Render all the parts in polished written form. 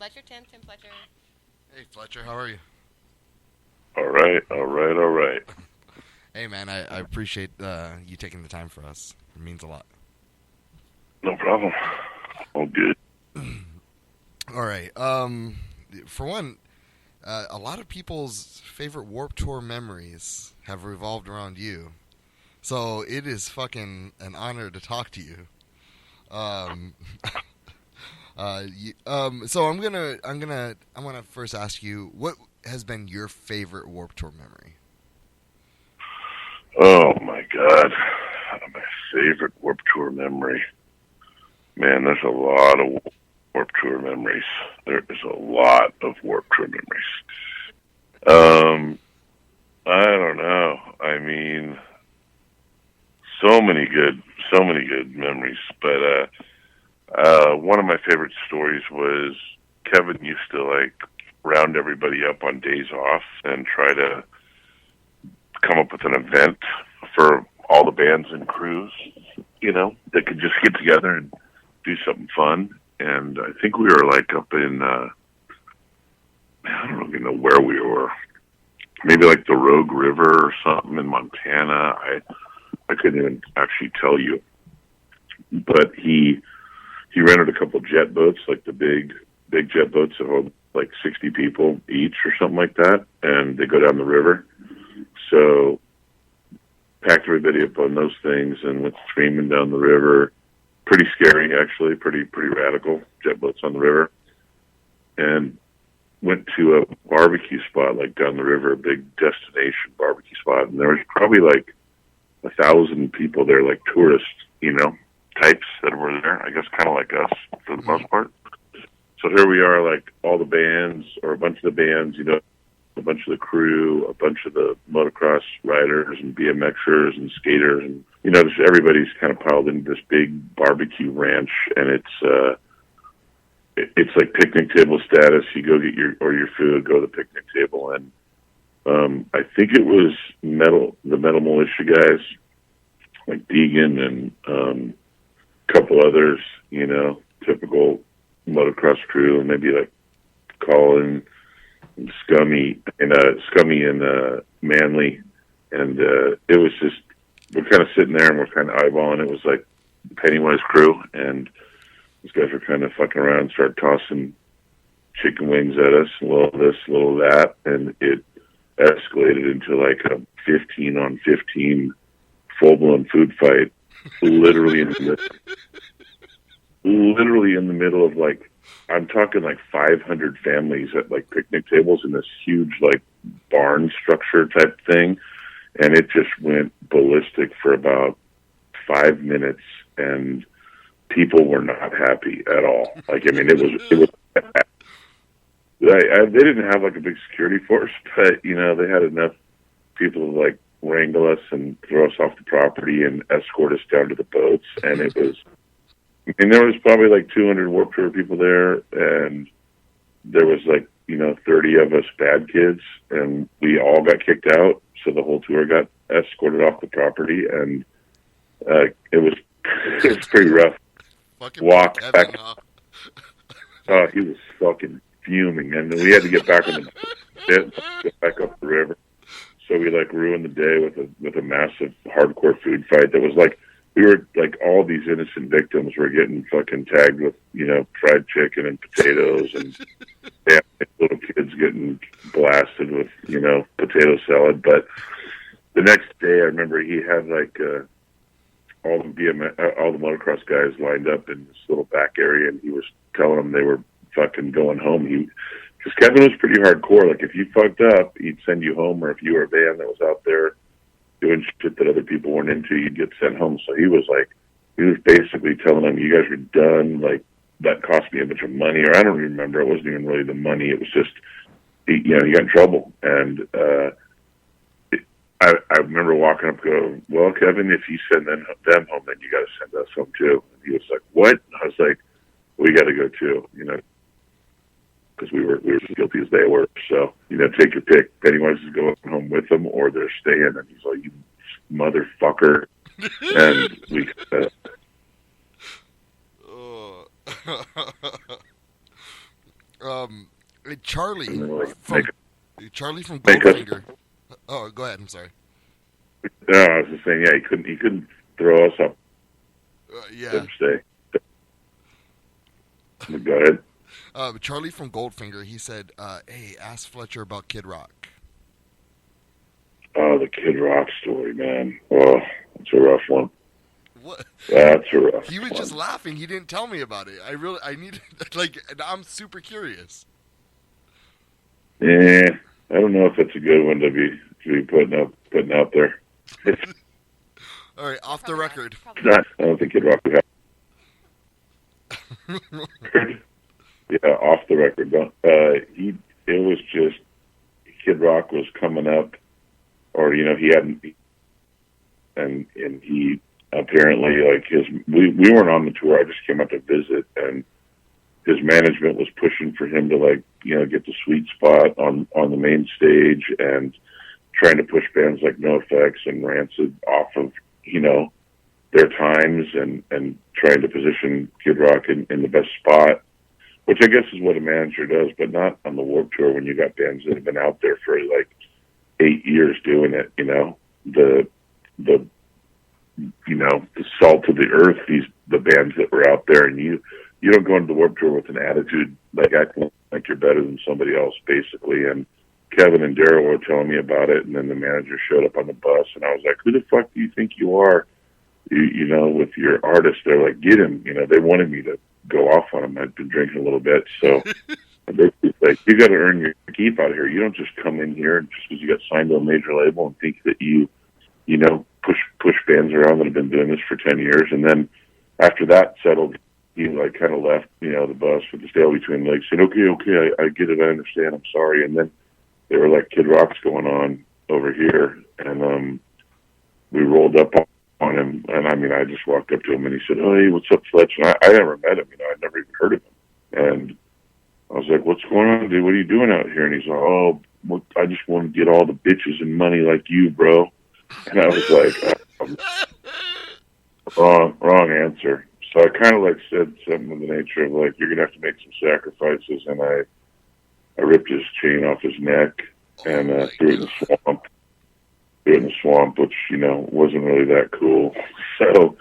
Fletcher, Tim Fletcher. Hey, Fletcher, how are you? All right, all right, all right. Hey, man, I appreciate you taking the time for us. It means a lot. No problem. All good. All right. For one, a lot of people's favorite Warped Tour memories have revolved around you. So it is fucking an honor to talk to you. Um, so I'm gonna first ask you, what has been your favorite Warped Tour memory? Oh my God, my favorite Warped Tour memory. Man, there's a lot of Warped Tour memories. There is a lot of Warped Tour memories. I don't know. I mean, so many good memories. But one of my favorite stories was Kevin used to like round everybody up on days off and try to come up with an event for all the bands and crews, that could just get together and do something fun. And I think we were like up in, I don't even know where we were. Maybe like the Rogue River or something in Montana. I couldn't even actually tell you. But he rented a couple jet boats, like the big jet boats that hold like 60 people each or something like that, and they go down the river. So packed everybody up on those things and went streaming down the river. Pretty scary, actually, pretty radical, jet boats on the river. And went to a barbecue spot like down the river, a big destination barbecue spot, and there was probably like 1,000 people there, like tourists, types that were there, I guess kind of like us for the most part. So here we are, like all the bands, or a bunch of the bands, a bunch of the crew, a bunch of the motocross riders and BMXers and skaters, and just everybody's kind of piled into this big barbecue ranch, and it's like picnic table status. You go get your food, go to the picnic table, and I think it was the Metal Militia guys, like Deegan and a couple others, typical motocross crew, and maybe like Colin and Scummy and Manly, and it was just, we're kind of sitting there and we're kind of eyeballing. It was like the Pennywise crew, and these guys were kind of fucking around and started tossing chicken wings at us, a little this, a little that, and it escalated into like a 15-on-15 full-blown food fight, literally in the middle of like, I'm talking like 500 families at like picnic tables in this huge like barn structure type thing, and it just went ballistic for about 5 minutes, and people were not happy at all. Like, I mean, it was. They didn't have like a big security force, but they had enough people to like wrangle us and throw us off the property and escort us down to the boats, and it was. I mean, there was probably like 200 Warped Tour people there, and there was like 30 of us bad kids, and we all got kicked out. So the whole tour got escorted off the property, and it was pretty rough. Walk back. Oh, he was fucking fuming, and we had to get back on the pit, get back up the river. So we like ruined the day with a massive hardcore food fight that was like, we were like, all these innocent victims were getting fucking tagged with fried chicken and potatoes, and little kids getting blasted with potato salad. But the next day, I remember he had like all the motocross guys lined up in this little back area, and he was telling them they were fucking going home. Because Kevin was pretty hardcore. Like, if you fucked up, he'd send you home, or if you were a band that was out there doing shit that other people weren't into, you'd get sent home. So he was basically telling them, you guys are done. Like, that cost me a bunch of money, or I don't remember. It wasn't even really the money. It was just, you got in trouble. And I remember walking up and go, well, Kevin, if you send them home, then you got to send us home too. And he was like, what? And I was like, we got to go too, because we were as guilty as they were. So, take your pick. Pennywise is going home with them, or they're staying. And he's like, you motherfucker. And we... Charlie and then, like, from Charlie from make us. Goldfinger. Oh, go ahead. I'm sorry. No, I was just saying, yeah, he couldn't throw us up. Yeah. Stay. Go ahead. Charlie from Goldfinger. He said, "Hey, ask Fletcher about Kid Rock." Oh, the Kid Rock story, man. Oh, it's a rough one. What? That's a rough He was one. just laughing. He didn't tell me about it. I need, like, I'm super curious. Yeah, I don't know if it's a good one to be putting out there. All right, off the record. I don't think Kid Rock would have. Yeah, off the record. It was just Kid Rock was coming up, or he hadn't, and he apparently we weren't on the tour. I just came out to visit, and his management was pushing for him to get the sweet spot on the main stage, and trying to push bands like NOFX and Rancid off of their times, and trying to position Kid Rock in the best spot, which I guess is what a manager does, but not on the Warped Tour when you got bands that have been out there for 8 years doing it. The salt of the earth, the bands that were out there, and you don't go into the Warped Tour with an attitude acting like you're better than somebody else, basically. And Kevin and Daryl were telling me about it, and then the manager showed up on the bus, and I was like, "Who the fuck do you think you are? With your artist?" They're like, "Get him." They wanted me to go off on him. I'd been drinking a little bit, so basically, you got to earn your keep out here. You don't just come in here just because you got signed to a major label and think that you push bands around that have been doing this for 10 years. And then after that settled, he kind of left, the bus with his tail between legs, said, okay, I get it, I understand, I'm sorry. And then they were like, Kid Rock's going on over here, and we rolled up on him, and I just walked up to him, and he said, "Oh, hey, what's up, Fletch?" And I never met him, I'd never even heard of him. And I was like, "What's going on, dude? What are you doing out here?" And he's like, "Oh, I just want to get all the bitches and money like you, bro." And I was like, wrong answer. So I kind of said something of the nature of you're gonna have to make some sacrifices, and I ripped his chain off his neck and threw it in the swamp. Which wasn't really that cool. So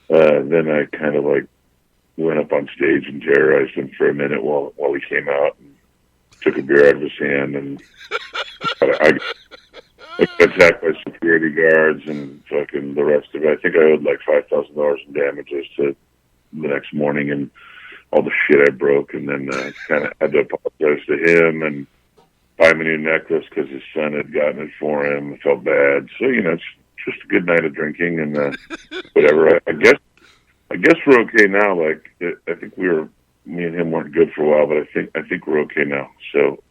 then I kind of went up on stage and terrorized him for a minute while he came out, and took a beer out of his hand, and I got attacked by security guards and fucking the rest of it. I think I owed $5,000 in damages to the next morning, and all the shit I broke, and then kind of had to apologize to him and buy him a new necklace because his son had gotten it for him. I felt bad. So, it's just a good night of drinking and whatever. I guess we're okay now. I think me and him weren't good for a while, but I think we're okay now. So,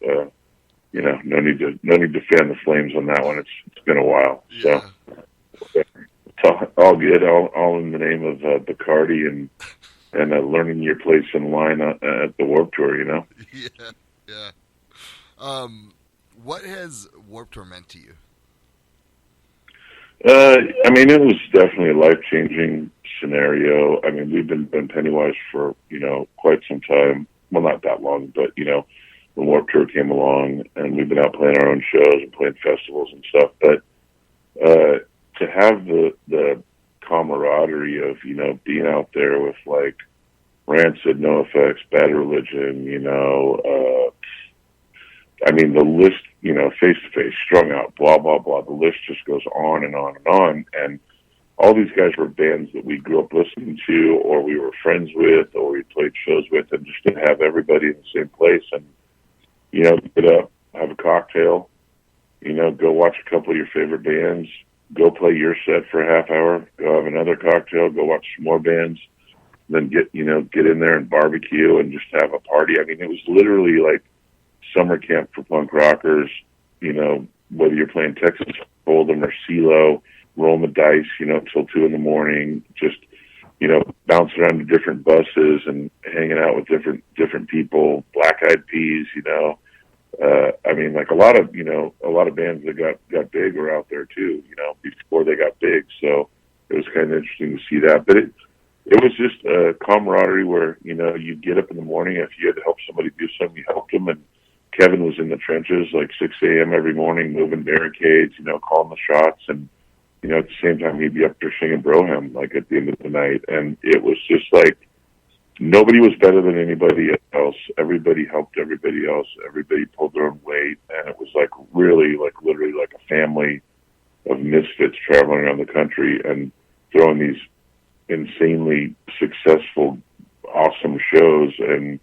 no need to fan the flames on that one. It's been a while. Yeah. So it's all good, all in the name of Bacardi and learning your place in line at the Warped Tour, Yeah. What has Warped Tour meant to you? It was definitely a life-changing scenario. We've been Pennywise for, quite some time. Well, not that long, but, when Warped Tour came along, and we've been out playing our own shows and playing festivals and stuff. But to have the camaraderie of, being out there with, Rancid, NOFX, Bad Religion, the list, face-to-face, strung out, blah, blah, blah. The list just goes on and on and on. And all these guys were bands that we grew up listening to, or we were friends with, or we played shows with, and just to have everybody in the same place and, get up, have a cocktail, go watch a couple of your favorite bands, go play your set for a half hour, go have another cocktail, go watch some more bands, then get in there and barbecue and just have a party. It was literally summer camp for punk rockers, whether you're playing Texas Hold'em or CeeLo, rolling the dice, till 2 in, just, bouncing around to different buses and hanging out with different people, Black Eyed Peas, a lot of bands that got big were out there too, before they got big. So it was kind of interesting to see that. But it was just a camaraderie where, you'd get up in the morning. If you had to help somebody do something, you helped them and Kevin was in the trenches like 6 a.m. every morning, moving barricades, calling the shots, and at the same time he'd be up there singing Broham like at the end of the night, and it was just like nobody was better than anybody else. Everybody helped everybody else. Everybody pulled their own weight, and it was like really, like literally, like a family of misfits traveling around the country and throwing these insanely successful, awesome shows. And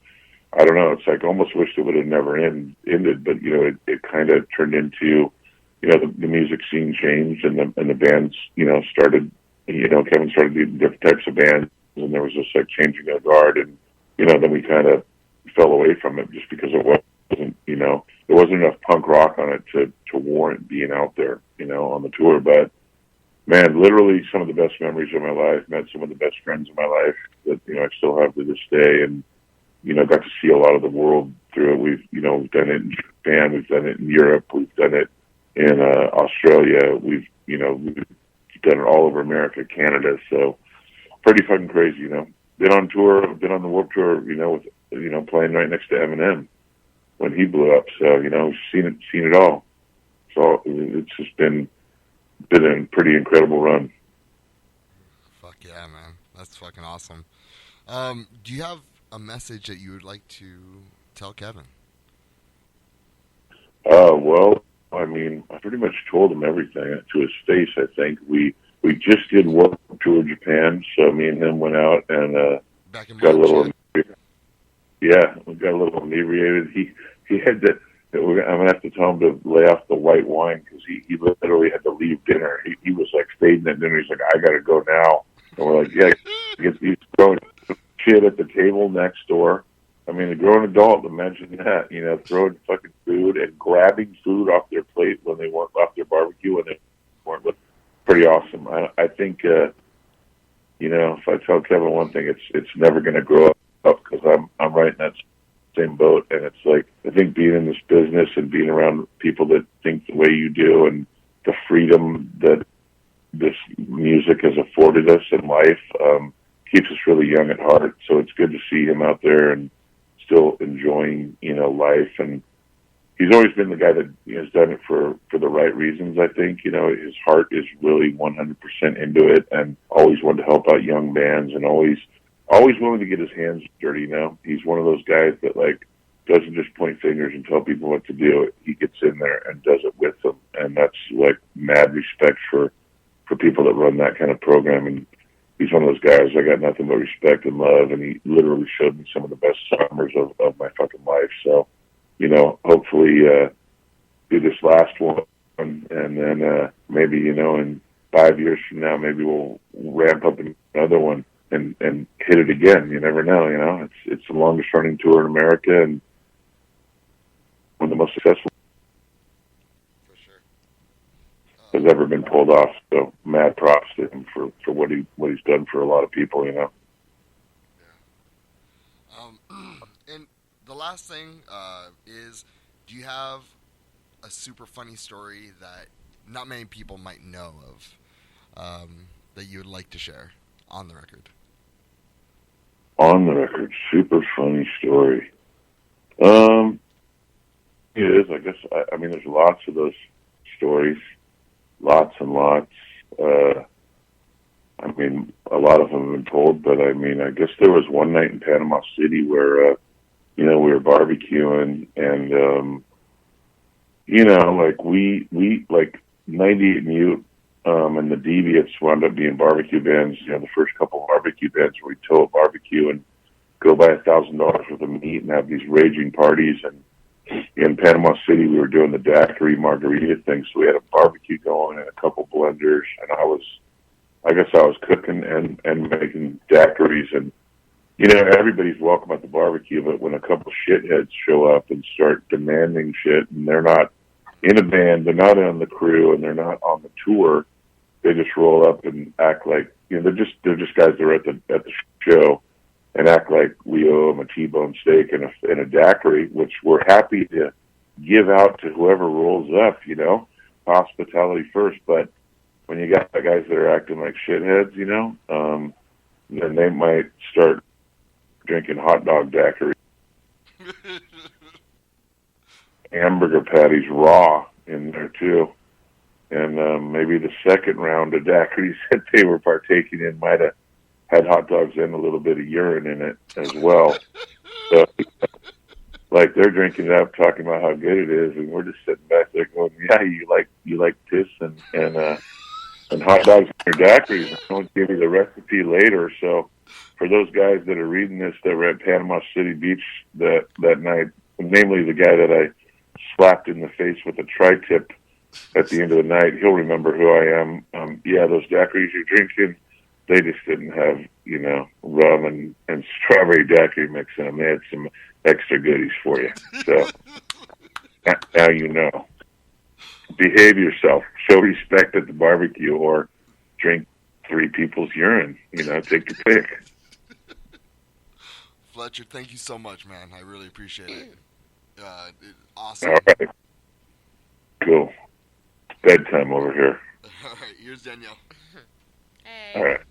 I don't know, it's like almost wished it would have never ended, but it kind of turned into, the music scene changed, and the bands, started, Kevin started doing different types of bands, and there was just like changing of guard, and then we kind of fell away from it just because it wasn't, there wasn't enough punk rock on it to warrant being out there, on the tour. But man, literally some of the best memories of my life. Met some of the best friends of my life that I still have to this day, and got to see a lot of the world through it. We've done it in Japan, we've done it in Europe, we've done it in Australia, we've done it all over America, Canada. So pretty fucking crazy, Been on tour, been on the Warped Tour, with playing right next to Eminem when he blew up. So seen it all. So it's just been a pretty incredible run. Fuck yeah, man, that's fucking awesome. Do you have a message that you would like to tell Kevin? Well, I mean, I pretty much told him everything to his face. I think we just did Warped Tour Japan, so me and him went out and got a little. Yeah, we got a little inebriated. He had to. I'm gonna have to tell him to lay off the white wine because he literally had to leave dinner. He was like fading at dinner. He's like, I gotta go now. And we're like, yeah, he's throwing shit at the table next door. I mean, a grown adult, imagine that, throwing fucking food and grabbing food off their plate when they weren't off their barbecue when they weren't. Pretty awesome. I think, if I tell Kevin one thing, it's never going to grow up because I'm right in that same boat. And it's like, I think being in this business and being around people that think the way you do and the freedom that this music has afforded us in life, keeps us really young at heart. So it's good to see him out there and still enjoying, life. And he's always been the guy that has done it for the right reasons. I think, his heart is really 100% into it, and always wanted to help out young bands, and always willing to get his hands dirty. He's one of those guys that like doesn't just point fingers and tell people what to do. He gets in there and does it with them. And that's like mad respect for people that run that kind of program. And he's one of those guys I got nothing but respect and love, and he literally showed me some of the best summers of my fucking life. So, hopefully do this last one, and then maybe, in 5 years from now, maybe we'll ramp up another one and hit it again. You never know, It's the longest running tour in America and one of the most successful has ever been pulled off. So mad props to him for what he's done for a lot of people, Yeah. And the last thing is, do you have a super funny story that not many people might know of that you would like to share on the record? On the record, super funny story. It is, I guess. I mean, there's lots of those stories. Lots and lots. I mean, a lot of them have been told, but I mean, I guess there was one night in Panama City where, we were barbecuing, and, like we like 98 Mute, and the Deviants wound up being barbecue bands, the first couple of barbecue bands where we tow a barbecue and go buy $1,000 worth of meat and have these raging parties. And in Panama City, we were doing the daiquiri margarita thing, so we had a barbecue going and a couple blenders, and I guess I was cooking and making daiquiris, and everybody's welcome at the barbecue, but when a couple shitheads show up and start demanding shit, and they're not in a band, they're not on the crew, and they're not on the tour, they just roll up and act like they're just guys that are at the show, and act like we owe them a T-bone steak and a daiquiri, which we're happy to give out to whoever rolls up, hospitality first. But when you got guys that are acting like shitheads, then they might start drinking hot dog daiquiri. hamburger patties raw in there too. And maybe the second round of daiquiris that they were partaking in might have had hot dogs and a little bit of urine in it as well. So, like, they're drinking it up, talking about how good it is, and we're just sitting back there going, "Yeah, you like piss and hot dogs and your daiquiris." And someone give you the recipe later. So, for those guys that are reading this that were at Panama City Beach that night, namely the guy that I slapped in the face with a tri-tip at the end of the night, he'll remember who I am. Yeah, those daiquiris you're drinking, they just didn't have, rum and strawberry daiquiri mix in them. They had some extra goodies for you. So now you know. Behave yourself. Show respect at the barbecue, or drink 3 people's urine. Take your pick. Fletcher, thank you so much, man. I really appreciate it. Awesome. All right. Cool. Bedtime over here. All right, here's Danielle. Hey. All right.